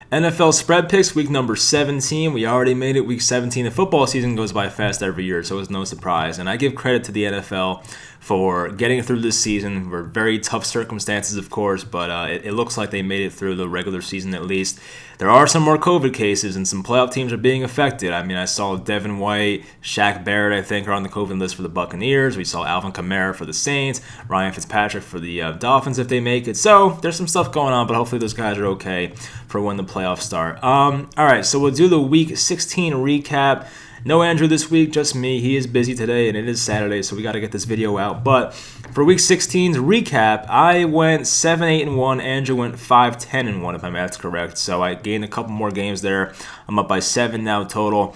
NFL spread picks, week number 17. We already made it week 17. The football season goes by fast every year, so it's no surprise. And I give credit to the NFL for getting through this season. We're very tough circumstances, of course, but it looks like they made it through the regular season at least. There are some more COVID cases, and some playoff teams are being affected. I mean, I saw Devin White, Shaq Barrett, I think, are on the COVID list for the Buccaneers. We saw Alvin Kamara for the Saints, Ryan Fitzpatrick for the Dolphins if they make it. So there's some stuff going on, but hopefully those guys are okay for when the playoffs start. All right, so we'll do the Week 16 recap. No Andrew this week, just me. He is busy today, and it is Saturday, so we got to get this video out. But for Week 16's recap, I went 7-8-1. Andrew went 5-10-1, if my math's correct. So I gained a couple more games there. I'm up by 7 now total.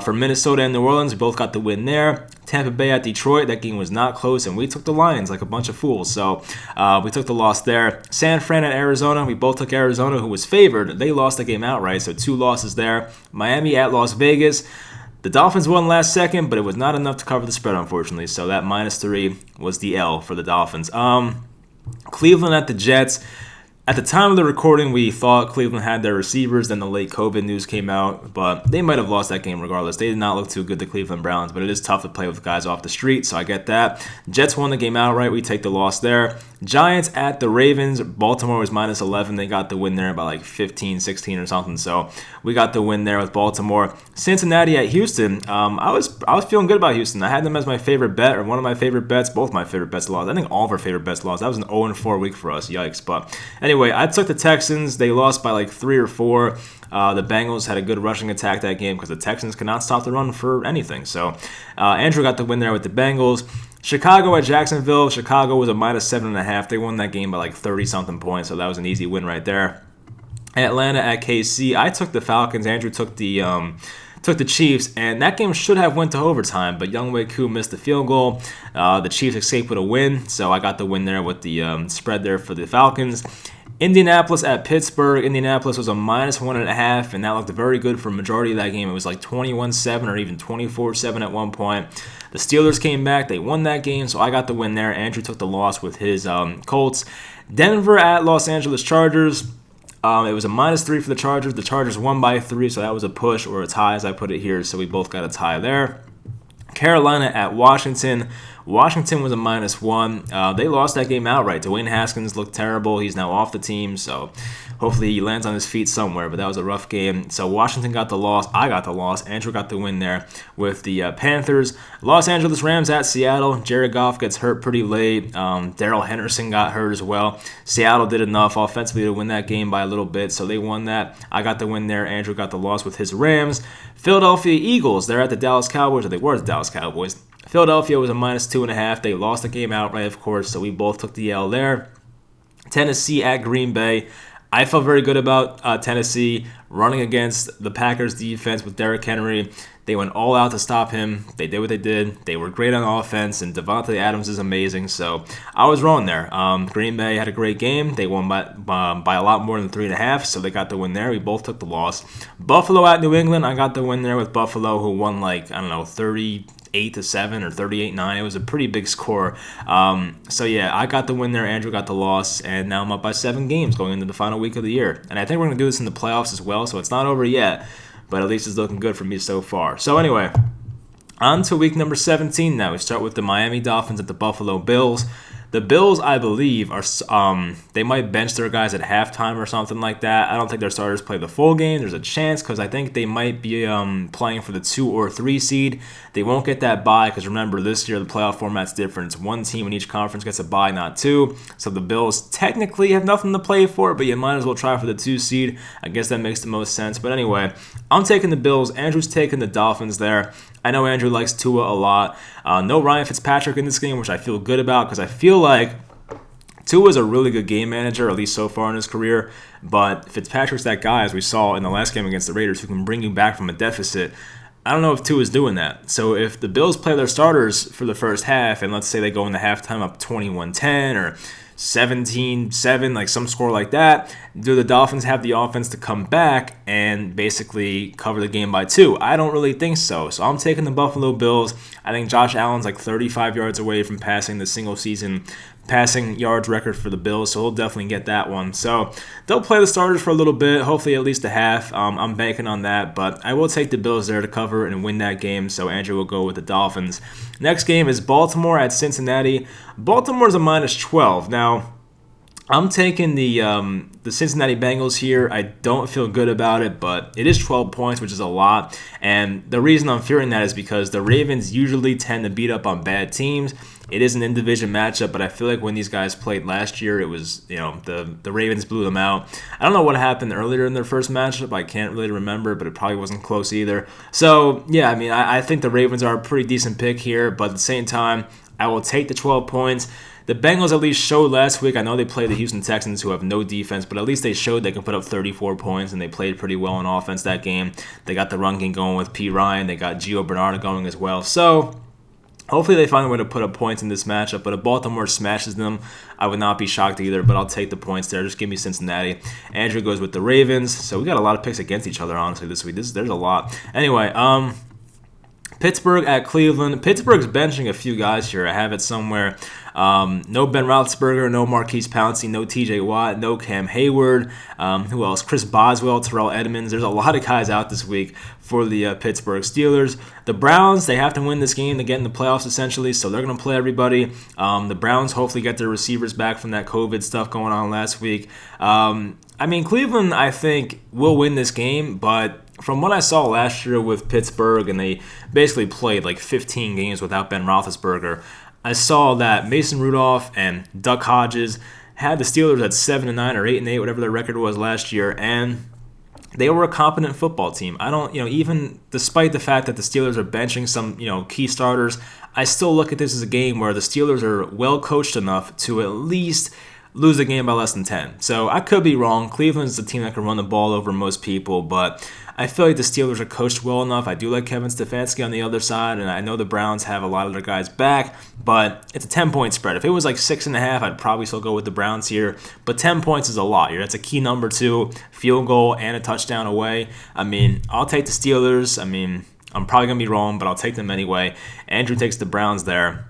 For Minnesota and New Orleans, we both got the win there. Tampa Bay at Detroit, that game was not close, and we took the Lions like a bunch of fools. So we took the loss there. San Fran at Arizona, we both took Arizona, who was favored. They lost the game outright, so 2 losses there. Miami at Las Vegas. The Dolphins won last second, but it was not enough to cover the spread, unfortunately. So that -3 was the L for the Dolphins. Cleveland at the Jets. At the time of the recording, we thought Cleveland had their receivers. Then the late COVID news came out, but they might have lost that game regardless. They did not look too good, the Cleveland Browns, but it is tough to play with guys off the street, so I get that. Jets won the game outright. We take the loss there. Giants at the Ravens. Baltimore was -11. They got the win there by like 15, 16 or something, so we got the win there with Baltimore. Cincinnati at Houston. I was feeling good about Houston. I had them as my favorite bet, or one of my favorite bets. Both my favorite bets lost. I think all of our favorite bets lost. That was an 0-4 week for us. Yikes. But anyway, I took the Texans. They lost by like 3 or 4. The Bengals had a good rushing attack that game because the Texans could not stop the run for anything. So Andrew got the win there with the Bengals. Chicago at Jacksonville. Chicago was a -7.5. They won that game by like 30-something points, so that was an easy win right there. Atlanta at KC. I took the Falcons. Andrew took the Chiefs, and that game should have went to overtime, but Younghoe Koo missed the field goal. The Chiefs escaped with a win, so I got the win there with the spread there for the Falcons. Indianapolis at Pittsburgh. Indianapolis was a -1.5, and that looked very good for a majority of that game. It was like 21-7 or even 24-7 at one point. The Steelers came back. They won that game, so I got the win there. Andrew took the loss with his Colts. Denver at Los Angeles Chargers. It was a -3 for the Chargers. The Chargers won by 3, so that was a push or a tie, as I put it here, so we both got a tie there. Carolina at Washington. Washington was a -1. They lost that game outright. Dwayne Haskins looked terrible. He's now off the team, so hopefully he lands on his feet somewhere, but that was a rough game. So Washington got the loss. I got the loss. Andrew got the win there with the Panthers. Los Angeles Rams at Seattle. Jared Goff gets hurt pretty late. Darrell Henderson got hurt as well. Seattle did enough offensively to win that game by a little bit, so they won that. I got the win there. Andrew got the loss with his Rams. Philadelphia Eagles. They're at the Dallas Cowboys, or they were the Dallas Cowboys. Philadelphia was a -2.5. They lost the game outright, of course, so we both took the L there. Tennessee at Green Bay. I felt very good about Tennessee running against the Packers defense with Derrick Henry. They went all out to stop him. They did what they did. They were great on offense, and Devontae Adams is amazing. So I was wrong there. Green Bay had a great game. They won by a lot more than 3.5, so they got the win there. We both took the loss. Buffalo at New England. I got the win there with Buffalo, who won 38-7 or 38-9. It was a pretty big score. So yeah, I got the win there. Andrew got the loss, and now I'm up by 7 games going into the final week of the year. And I think we're going to do this in the playoffs as well, so it's not over yet, but at least it's looking good for me so far. So anyway, on to week number 17 now. We start with the Miami Dolphins at the Buffalo Bills. The Bills, I believe, are they might bench their guys at halftime or something like that. I don't think their starters play the full game. There's a chance because I think they might be playing for the 2 or 3 seed. They won't get that bye because remember, this year the playoff format's different. It's 1 team in each conference gets a bye, not 2. So the Bills technically have nothing to play for, but you might as well try for the 2 seed. I guess that makes the most sense. But anyway, I'm taking the Bills. Andrew's taking the Dolphins there. I know Andrew likes Tua a lot. No Ryan Fitzpatrick in this game, which I feel good about because I feel like Tua is a really good game manager, at least so far in his career. But Fitzpatrick's that guy, as we saw in the last game against the Raiders, who can bring you back from a deficit. I don't know if Tua is doing that. So if the Bills play their starters for the first half, and let's say they go into halftime up 21-10 or 17-7, like some score like that, do the Dolphins have the offense to come back and basically cover the game by 2? I don't really think so. So I'm taking the Buffalo Bills. I think Josh Allen's like 35 yards away from passing the single season passing yards record for the Bills, so he'll definitely get that one. So they'll play the starters for a little bit, hopefully at least a half. I'm banking on that, but I will take the Bills there to cover and win that game, so Andrew will go with the Dolphins. Next game is Baltimore at Cincinnati. Baltimore's a -12. Now, I'm taking the Cincinnati Bengals here. I don't feel good about it, but it is 12 points, which is a lot. And the reason I'm fearing that is because the Ravens usually tend to beat up on bad teams. It is an in-division matchup, but I feel like when these guys played last year, it was, the Ravens blew them out. I don't know what happened earlier in their first matchup. I can't really remember, but it probably wasn't close either. So, yeah, I mean, I think the Ravens are a pretty decent pick here, but at the same time, I will take the 12 points. The Bengals at least showed last week. I know they played the Houston Texans, who have no defense, but at least they showed they can put up 34 points, and they played pretty well on offense that game. They got the run game going with P. Ryan. They got Gio Bernard going as well. So hopefully they find a way to put up points in this matchup, but if Baltimore smashes them, I would not be shocked either, but I'll take the points there. Just give me Cincinnati. Andrew goes with the Ravens. So we got a lot of picks against each other, honestly, this week. There's a lot. Anyway, Pittsburgh at Cleveland. Pittsburgh's benching a few guys here. I have it somewhere. No Ben Roethlisberger, no Marquise Pouncey, no TJ Watt, no Cam Hayward. Who else? Chris Boswell, Terrell Edmonds. There's a lot of guys out this week for the Pittsburgh Steelers. The Browns, they have to win this game to get in the playoffs essentially, so they're going to play everybody. The Browns hopefully get their receivers back from that COVID stuff going on last week. Cleveland, I think, will win this game, but from what I saw last year with Pittsburgh, and they basically played like 15 games without Ben Roethlisberger, I saw that Mason Rudolph and Duck Hodges had the Steelers at 7-9 or 8-8, whatever their record was last year, and they were a competent football team. I don't, even despite the fact that the Steelers are benching some, key starters, I still look at this as a game where the Steelers are well coached enough to at least lose the game by less than 10. So I could be wrong. Cleveland's the team that can run the ball over most people, but I feel like the Steelers are coached well enough. I do like Kevin Stefanski on the other side, and I know the Browns have a lot of their guys back, but it's a 10-point spread. If it was like 6.5, I'd probably still go with the Browns here, but 10 points is a lot here. That's a key number too, field goal and a touchdown away. I'll take the Steelers. I'm probably going to be wrong, but I'll take them anyway. Andrew takes the Browns there.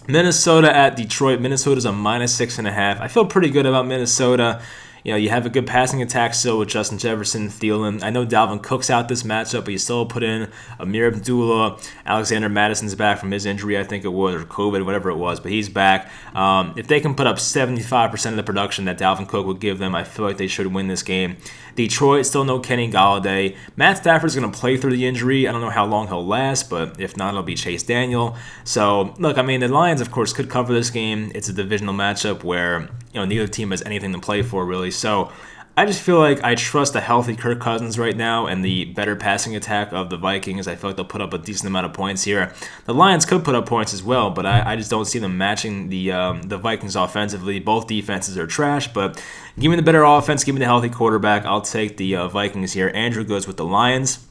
Minnesota at Detroit. Minnesota's a -6.5. I feel pretty good about Minnesota. You have a good passing attack still with Justin Jefferson, Thielen. I know Dalvin Cook's out this matchup, but you still put in Amir Abdullah. Alexander Madison's back from his injury, I think it was, or COVID, whatever it was, but he's back. If they can put up 75% of the production that Dalvin Cook would give them, I feel like they should win this game. Detroit, still no Kenny Golladay. Matt Stafford's going to play through the injury. I don't know how long he'll last, but if not, it'll be Chase Daniel. So, look, the Lions, of course, could cover this game. It's a divisional matchup where neither team has anything to play for, really. So I just feel like I trust a healthy Kirk Cousins right now and the better passing attack of the Vikings. I feel like they'll put up a decent amount of points here. The Lions could put up points as well, but I just don't see them matching the Vikings offensively. Both defenses are trash, but give me the better offense, give me the healthy quarterback. I'll take the Vikings here. Andrew goes with the Lions.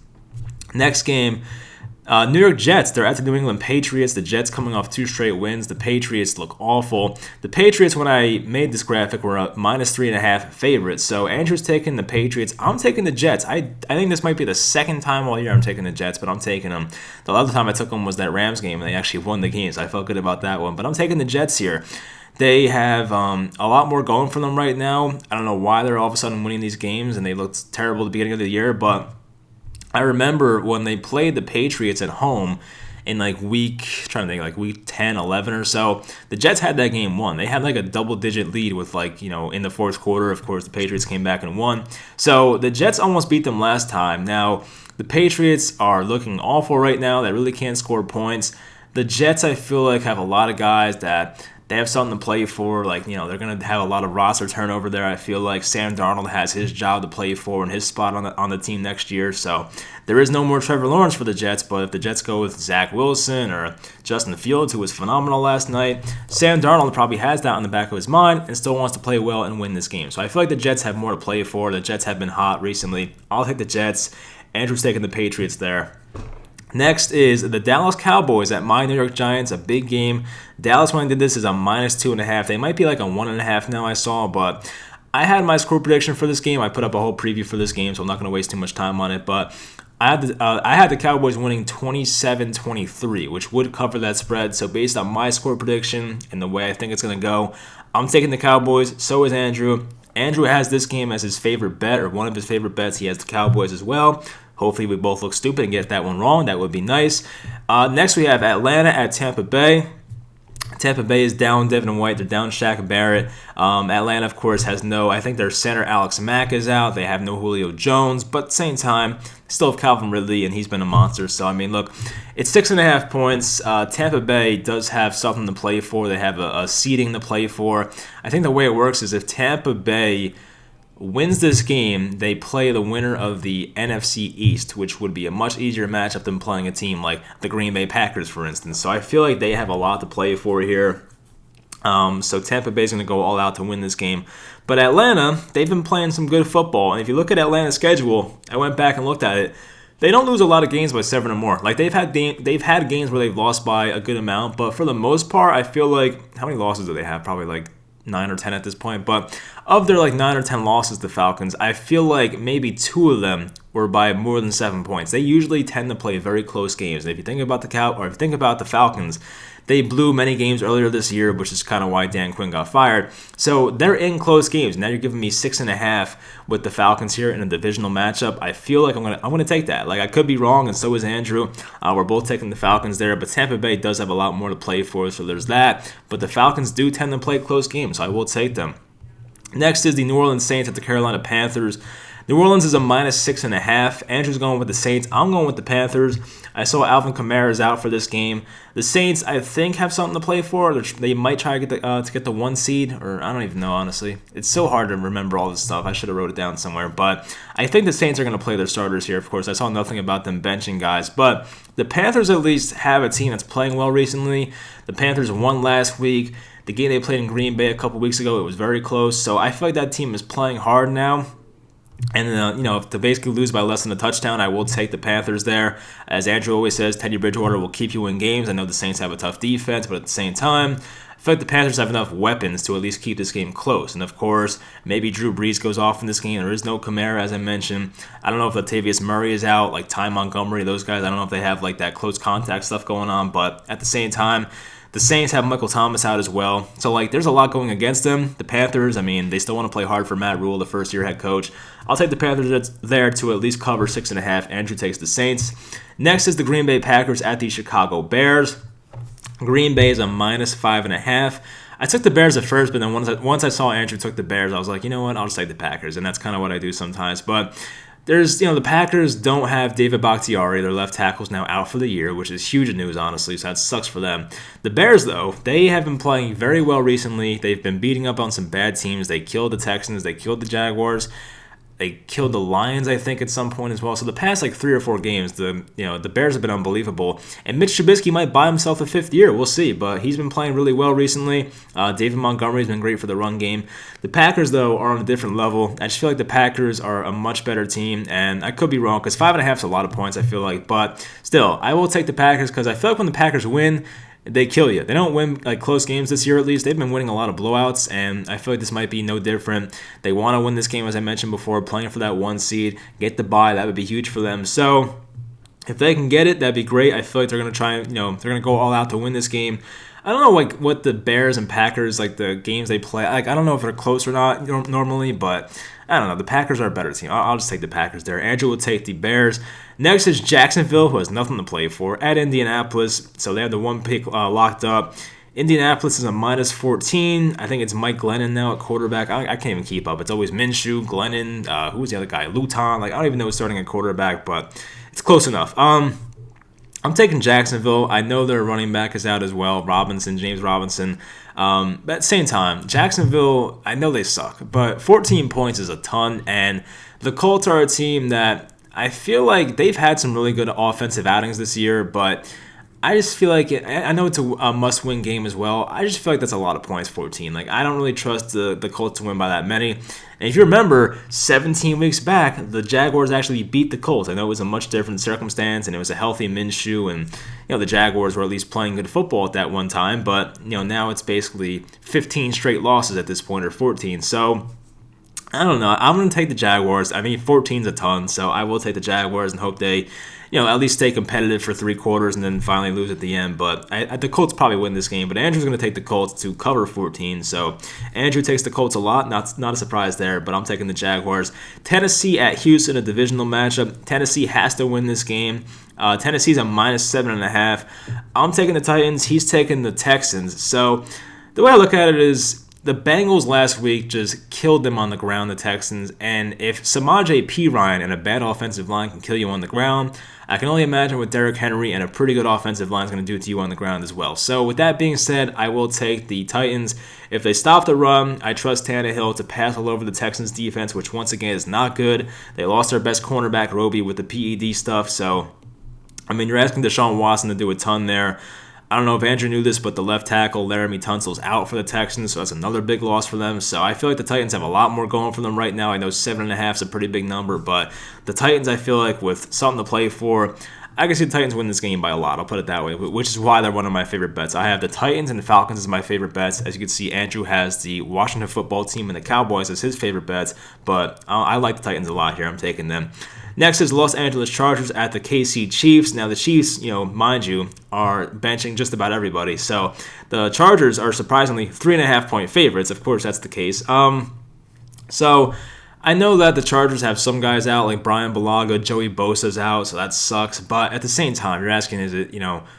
Next game, New York Jets, they're at the New England Patriots. The Jets coming off 2 straight wins. The Patriots look awful. The Patriots, when I made this graphic, were a -3.5 favorites. So Andrew's taking the Patriots. I'm taking the Jets. I think this might be the second time all year I'm taking the Jets, but I'm taking them. The other time I took them was that Rams game, and they actually won the game, so I felt good about that one. But I'm taking the Jets here. They have a lot more going for them right now. I don't know why they're all of a sudden winning these games, and they looked terrible at the beginning of the year, but I remember when they played the Patriots at home in week 10, 11 or so, the Jets had that game won. They had a double-digit lead with in the fourth quarter. Of course, the Patriots came back and won. So the Jets almost beat them last time. Now, the Patriots are looking awful right now. They really can't score points. The Jets, I feel like, have a lot of guys that they have something to play for. They're going to have a lot of roster turnover there. I feel like Sam Darnold has his job to play for and his spot on the team next year. So there is no more Trevor Lawrence for the Jets, but if the Jets go with Zach Wilson or Justin Fields, who was phenomenal last night, Sam Darnold probably has that on the back of his mind and still wants to play well and win this game. So I feel like the Jets have more to play for. The Jets have been hot recently. I'll take the Jets. Andrew's taking the Patriots there. Next is the Dallas Cowboys at my New York Giants, a big game. Dallas, when I did this, is a -2.5. They might be a 1.5 now, I saw, but I had my score prediction for this game. I put up a whole preview for this game, so I'm not going to waste too much time on it, but I had the Cowboys winning 27-23, which would cover that spread. So based on my score prediction and the way I think it's going to go, I'm taking the Cowboys. So is Andrew. Andrew has this game as his favorite bet, or one of his favorite bets. He has the Cowboys as well. Hopefully we both look stupid and get that one wrong. That would be nice. Next we have Atlanta at Tampa Bay. Tampa Bay is down Devin White. They're down Shaq Barrett. Atlanta, of course, has I think their center Alex Mack is out. They have no Julio Jones. But at the same time, still have Calvin Ridley, and he's been a monster. So, I mean, look, it's 6.5 points. Tampa Bay does have something to play for. They have a seeding to play for. I think the way it works is if Tampa Bay wins this game, they play the winner of the NFC East, which would be a much easier matchup than playing a team like the Green Bay Packers, for instance. So I feel like they have a lot to play for here. So Tampa Bay's going to go all out to win this game. But Atlanta, they've been playing some good football. And if you look at Atlanta's schedule, I went back and looked at it. They don't lose a lot of games by 7 or more. Like they've had games where they've lost by a good amount, but for the most part, I feel like how many losses do they have? Probably like 9 or 10 at this point. But of their like 9 or 10 losses, the Falcons, I feel like maybe 2 of them were by more than 7 points. They usually tend to play very close games. And if you think about the Falcons, they blew many games earlier this year, which is kind of why Dan Quinn got fired. So they're in close games. Now you're giving me 6.5 with the Falcons here in a divisional matchup. I feel like I'm gonna take that. Like I could be wrong, and so is Andrew. We're both taking the Falcons there, but Tampa Bay does have a lot more to play for, so there's that. But the Falcons do tend to play close games, so I will take them. Next is the New Orleans Saints at the Carolina Panthers. New Orleans is a -6.5. Andrew's going with the Saints. I'm going with the Panthers. I saw Alvin Kamara is out for this game. The Saints, I think, have something to play for. They might try to get the 1 seed, or I don't even know, honestly. It's so hard to remember all this stuff. I should have wrote it down somewhere. But I think the Saints are going to play their starters here. Of course, I saw nothing about them benching guys. But the Panthers at least have a team that's playing well recently. The Panthers won last week. The game they played in Green Bay a couple weeks ago, it was very close. So I feel like that team is playing hard now. And, if they basically lose by less than a touchdown, I will take the Panthers there. As Andrew always says, Teddy Bridgewater will keep you in games. I know the Saints have a tough defense, but at the same time, I feel like the Panthers have enough weapons to at least keep this game close. And, of course, maybe Drew Brees goes off in this game. There is no Kamara, as I mentioned. I don't know if Latavius Murray is out, like Ty Montgomery, those guys. I don't know if they have, like, that close contact stuff going on. But at the same time, the Saints have Michael Thomas out as well. So, there's a lot going against them. The Panthers, they still want to play hard for Matt Rule, the first-year head coach. I'll take the Panthers there to at least cover 6.5. Andrew takes the Saints. Next is the Green Bay Packers at the Chicago Bears. Green Bay is a -5.5. I took the Bears at first, but then once I saw Andrew took the Bears, I was like, you know what, I'll just take the Packers. And that's kind of what I do sometimes. But the Packers don't have David Bakhtiari. Their left tackle's now out for the year, which is huge news, honestly, so that sucks for them. The Bears, though, they have been playing very well recently. They've been beating up on some bad teams. They killed the Texans. They killed the Jaguars. They killed the Lions, I think, at some point as well. So the past 3 or 4 games, the Bears have been unbelievable. And Mitch Trubisky might buy himself a 5th year. We'll see. But he's been playing really well recently. David Montgomery's been great for the run game. The Packers, though, are on a different level. I just feel like the Packers are a much better team. And I could be wrong because 5.5 is a lot of points, I feel like. But still, I will take the Packers because I feel like when the Packers win, they kill you. They don't win close games this year, at least. They've been winning a lot of blowouts, and I feel like this might be no different. They want to win this game, as I mentioned before, playing for that 1 seed, get the bye. That would be huge for them. So if they can get it, that'd be great. I feel like they're going to try, they're going to go all out to win this game. I don't know what the Bears and Packers, the games they play, I don't know if they're close or not normally, but I don't know. The Packers are a better team. I'll just take the Packers there. Andrew will take the Bears. Next is Jacksonville, who has nothing to play for, at Indianapolis. So they have the 1 pick locked up. Indianapolis is a -14. I think it's Mike Glennon now at quarterback. I can't even keep up. It's always Minshew, Glennon, who's the other guy? Luton. I don't even know who's starting at quarterback, but it's close enough. I'm taking Jacksonville. I know their running back is out as well, James Robinson. But at the same time, Jacksonville, I know they suck, but 14 points is a ton, and the Colts are a team that I feel like they've had some really good offensive outings this year, but I just feel like I know it's a must-win game as well. I just feel like that's a lot of points, 14. I don't really trust the Colts to win by that many. And if you remember, 17 weeks back, the Jaguars actually beat the Colts. I know it was a much different circumstance, and it was a healthy Minshew, and the Jaguars were at least playing good football at that one time. But now it's basically 15 straight losses at this point, or 14. So I don't know. I'm going to take the Jaguars. I mean, 14's a ton, so I will take the Jaguars and hope they, at least stay competitive for 3 quarters and then finally lose at the end. But the Colts probably win this game. But Andrew's going to take the Colts to cover 14. So Andrew takes the Colts a lot. Not a surprise there, but I'm taking the Jaguars. Tennessee at Houston, a divisional matchup. Tennessee has to win this game. Tennessee's a -7.5. I'm taking the Titans. He's taking the Texans. So the way I look at it is, the Bengals last week just killed them on the ground, the Texans, and if Samaje Perine and a bad offensive line can kill you on the ground, I can only imagine what Derrick Henry and a pretty good offensive line is going to do to you on the ground as well. So with that being said, I will take the Titans. If they stop the run, I trust Tannehill to pass all over the Texans defense, which once again is not good. They lost their best cornerback, Roby, with the PED stuff, so I mean, you're asking Deshaun Watson to do a ton there. I don't know if Andrew knew this, but the left tackle, Laramie Tunsil's out for the Texans, so that's another big loss for them. So I feel like the Titans have a lot more going for them right now. I know 7.5 is a pretty big number, but the Titans, I feel like, with something to play for, I can see the Titans win this game by a lot. I'll put it that way, which is why they're one of my favorite bets. I have the Titans and the Falcons as my favorite bets. As you can see, Andrew has the Washington football team and the Cowboys as his favorite bets, but I like the Titans a lot here. I'm taking them. Next is Los Angeles Chargers at the KC Chiefs. Now, the Chiefs, mind you, are benching just about everybody. So the Chargers are surprisingly 3.5-point favorites. Of course, that's the case. So I know that the Chargers have some guys out, like Brian Bulaga, Joey Bosa's out, so that sucks. But at the same time, you're asking, is it,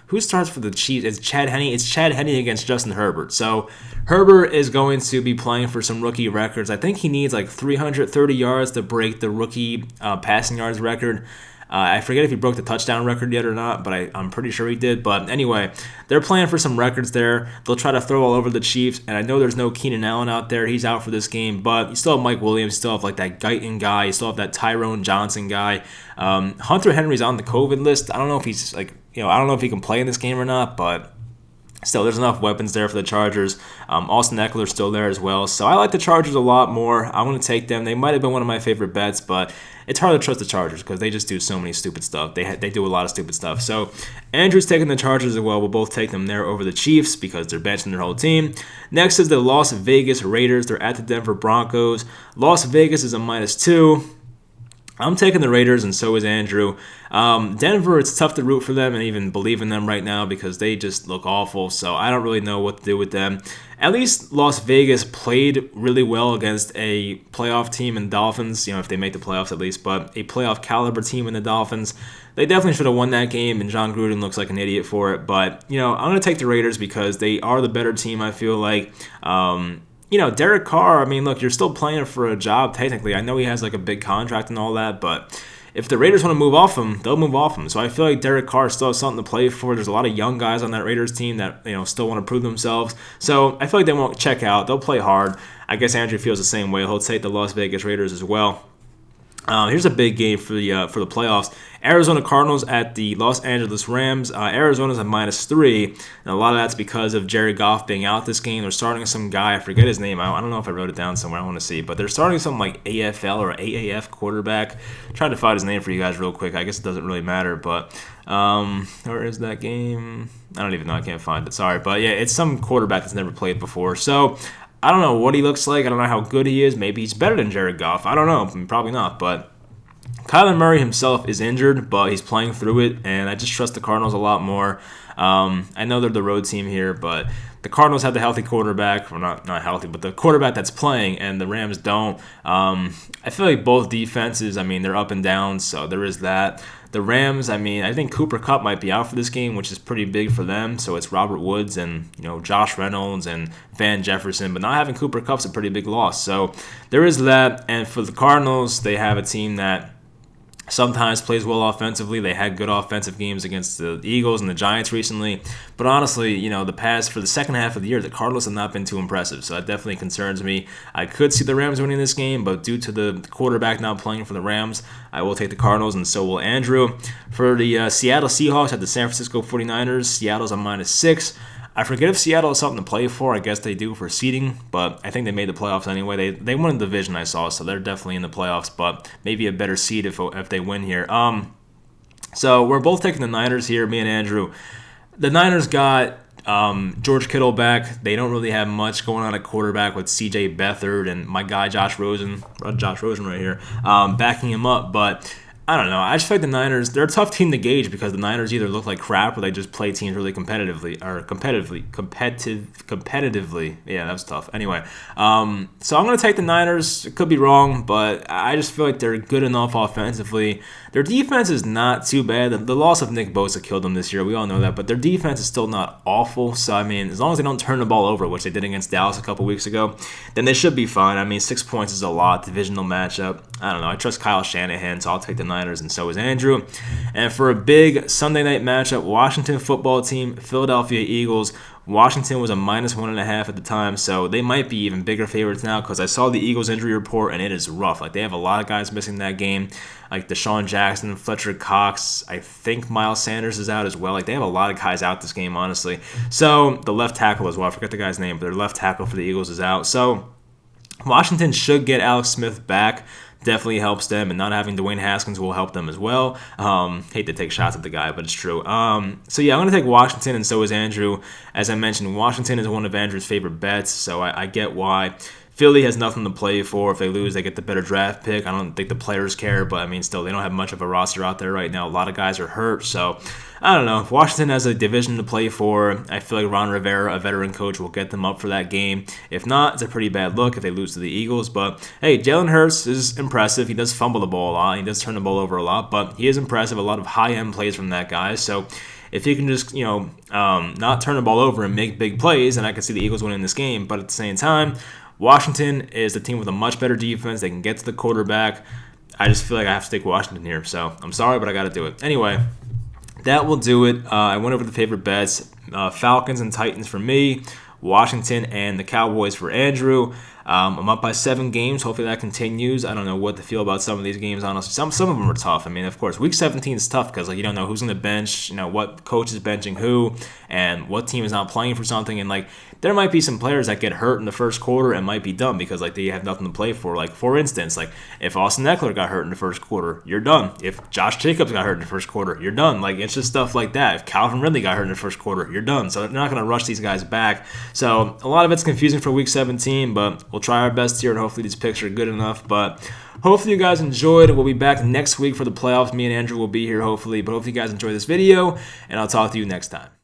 who starts for the Chiefs? It's Chad Henne. It's Chad Henne against Justin Herbert. So Herbert is going to be playing for some rookie records. I think he needs like 330 yards to break the rookie passing yards record. I forget if he broke the touchdown record yet or not, but I'm pretty sure he did. But anyway, they're playing for some records there. They'll try to throw all over the Chiefs, and I know there's no Keenan Allen out there. He's out for this game, but you still have Mike Williams. You still have like that Guyton guy. You still have that Tyrone Johnson guy. Hunter Henry's on the COVID list. I don't know if he's I don't know if he can play in this game or not, but still, there's enough weapons there for the Chargers. Austin Eckler's still there as well. So I like the Chargers a lot more. I want to take them. They might have been one of my favorite bets, but it's hard to trust the Chargers because they just do so many stupid stuff. They do a lot of stupid stuff. So Andrew's taking the Chargers as well. We'll both take them there over the Chiefs because they're benching their whole team. Next is the Las Vegas Raiders. They're at the Denver Broncos. Las Vegas is a -2. I'm taking the Raiders, and so is Andrew. Denver, it's tough to root for them and even believe in them right now because they just look awful, so I don't really know what to do with them. At least Las Vegas played really well against a playoff team in Dolphins, if they make the playoffs at least, but a playoff caliber team in the Dolphins. They definitely should have won that game, and John Gruden looks like an idiot for it, but, I'm going to take the Raiders because they are the better team, I feel like. Derek Carr, I mean, look, you're still playing for a job technically. I know he has like a big contract and all that, but if the Raiders want to move off him, they'll move off him. So I feel like Derek Carr still has something to play for. There's a lot of young guys on that Raiders team that, still want to prove themselves. So I feel like they won't check out. They'll play hard. I guess Andrew feels the same way. He'll take the Las Vegas Raiders as well. Here's a big game for the playoffs. Arizona Cardinals at the Los Angeles Rams. Arizona's a -3, and a lot of that's because of Jared Goff being out this game. They're starting some guy, I forget his name. I don't know if I wrote it down somewhere. I want to see, but they're starting some like AFL or AAF quarterback. I'm trying to find his name for you guys real quick. I guess it doesn't really matter, but where is that game? I don't even know. I can't find it. Sorry, but yeah, it's some quarterback that's never played before. So I don't know what he looks like. I don't know how good he is. Maybe he's better than Jared Goff. I don't know. Probably not, but Kyler Murray himself is injured, but he's playing through it, and I just trust the Cardinals a lot more. I know they're the road team here, but the Cardinals have the healthy quarterback. Well, not healthy, but the quarterback that's playing, and the Rams don't. I feel like both defenses, they're up and down, so there is that. The Rams, I think Cooper Kupp might be out for this game, which is pretty big for them. So it's Robert Woods and Josh Reynolds and Van Jefferson, but not having Cooper Kupp's a pretty big loss. So there is that. And for the Cardinals, they have a team that sometimes plays well offensively. They had good offensive games against the Eagles and the Giants recently. But honestly, for the second half of the year, the Cardinals have not been too impressive. So that definitely concerns me. I could see the Rams winning this game, but due to the quarterback not playing for the Rams, I will take the Cardinals, and so will Andrew. For the Seattle Seahawks at the San Francisco 49ers, Seattle's a -6. I forget if Seattle has something to play for. I guess they do for seeding, but I think they made the playoffs anyway. They won the division, I saw, so they're definitely in the playoffs, but maybe a better seed if they win here. So we're both taking the Niners here, me and Andrew. The Niners got George Kittle back. They don't really have much going on at quarterback with C.J. Beathard and my guy Josh Rosen right here, backing him up. But I don't know. I just feel like the Niners, they're a tough team to gauge because the Niners either look like crap or they just play teams really competitively. Yeah, that was tough. Anyway, so I'm going to take the Niners. It could be wrong, but I just feel like they're good enough offensively. Their defense is not too bad. The loss of Nick Bosa killed them this year. We all know that. But their defense is still not awful. So, I mean, as long as they don't turn the ball over, which they did against Dallas a couple weeks ago, then they should be fine. I mean, 6 points is a lot. Divisional matchup. I don't know. I trust Kyle Shanahan, so I'll take the Niners, and so is Andrew. And for a big Sunday night matchup, Washington football team, Philadelphia Eagles. Washington was a -1.5 at the time, so they might be even bigger favorites now because I saw the Eagles injury report, and it is rough. Like, they have a lot of guys missing that game, like Deshaun Jackson, Fletcher Cox. I think Miles Sanders is out as well. Like, they have a lot of guys out this game, honestly. So the left tackle as well. I forget the guy's name, but their left tackle for the Eagles is out. So Washington should get Alex Smith back. Definitely helps them, and not having Dwayne Haskins will help them as well. Hate to take shots at the guy, but it's true. So yeah, I'm going to take Washington, and so is Andrew. As I mentioned, Washington is one of Andrew's favorite bets, so I get why. Philly has nothing to play for. If they lose, they get the better draft pick. I don't think the players care, but I mean, still, they don't have much of a roster out there right now. A lot of guys are hurt, so I don't know. If Washington has a division to play for, I feel like Ron Rivera, a veteran coach, will get them up for that game. If not, it's a pretty bad look if they lose to the Eagles. But hey, Jalen Hurts is impressive. He does fumble the ball a lot. He does turn the ball over a lot, but he is impressive. A lot of high-end plays from that guy. So if he can just, not turn the ball over and make big plays, then I can see the Eagles winning this game. But at the same time, Washington is the team with a much better defense. They can get to the quarterback. I just feel like I have to take Washington here. So I'm sorry, but I got to do it. Anyway, that will do it. I went over the favorite bets. Falcons and Titans for me. Washington and the Cowboys for Andrew. I'm up by 7 games. Hopefully that continues. I don't know what to feel about some of these games, honestly. Some of them are tough. I mean, of course, Week 17 is tough because you don't know who's going to bench, what coach is benching who, and what team is not playing for something. And there might be some players that get hurt in the first quarter and might be done because they have nothing to play for. For instance, if Austin Eckler got hurt in the first quarter, you're done. If Josh Jacobs got hurt in the first quarter, you're done. It's just stuff like that. If Calvin Ridley got hurt in the first quarter, you're done. So they're not going to rush these guys back. So a lot of it's confusing for Week 17, but we'll try our best here, and hopefully these picks are good enough. But hopefully you guys enjoyed. We'll be back next week for the playoffs. Me and Andrew will be here, hopefully. But hopefully you guys enjoy this video, and I'll talk to you next time.